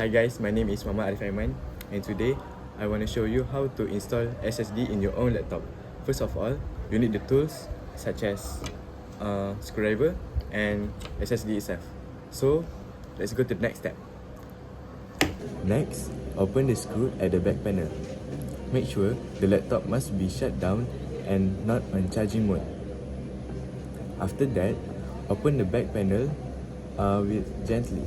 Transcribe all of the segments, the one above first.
Hi guys, my name is Muhammad Arif Aiman, and today I want to show you how to install SSD in your own laptop. First of all, you need the tools such as screwdriver and SSD itself. So let's go to the next step. Next, open the screw at the back panel. Make sure the laptop must be shut down and not on charging mode. After that, open the back panel with gently.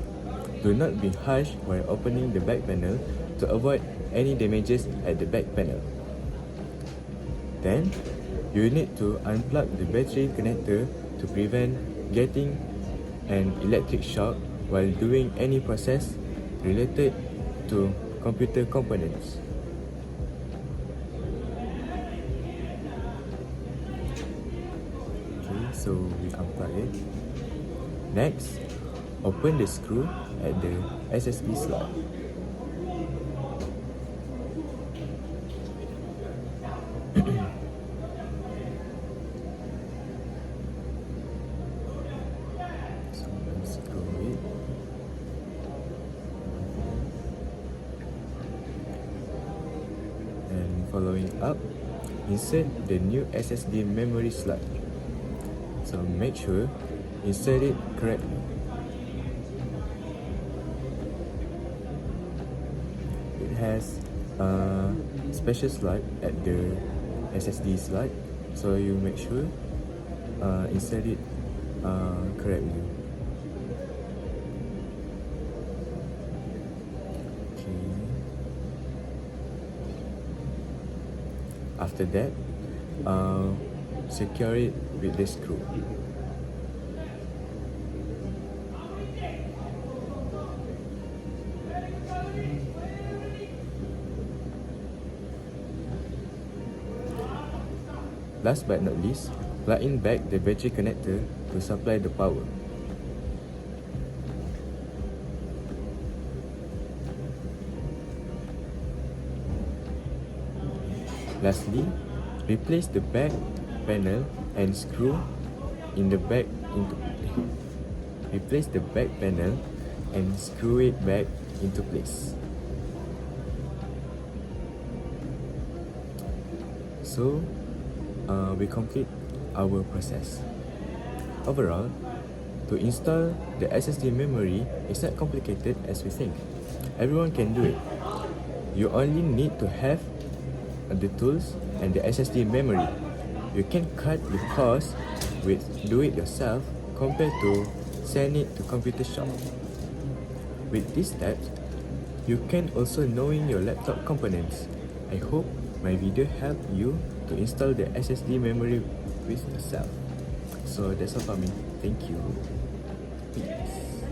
Do not be harsh while opening the back panel to avoid any damages at the back panel. Then, you need to unplug the battery connector to prevent getting an electric shock while doing any process related to computer components. Okay, so we unplug it. Next, open the screw at the SSD slot. So unscrew it. And following up, insert the new SSD memory slot. So make sure insert it correctly. It has a special slot at the SSD slot, so you make sure insert it correctly. Okay. After that, secure it with the screw. Last but not least, plug in back the battery connector to supply the power. Lastly, replace the back panel and screw in the back into replace the back panel and screw it back into place. So we complete our process. Overall, to install the SSD memory is not complicated as we think. Everyone can do it. You only need to have the tools and the SSD memory. You can cut the cost with do it yourself compared to send it to computer shop. With these steps, you can also knowing your laptop components. I hope my video helped you to install the SSD memory with yourself. So that's all for me. Thank you. Peace.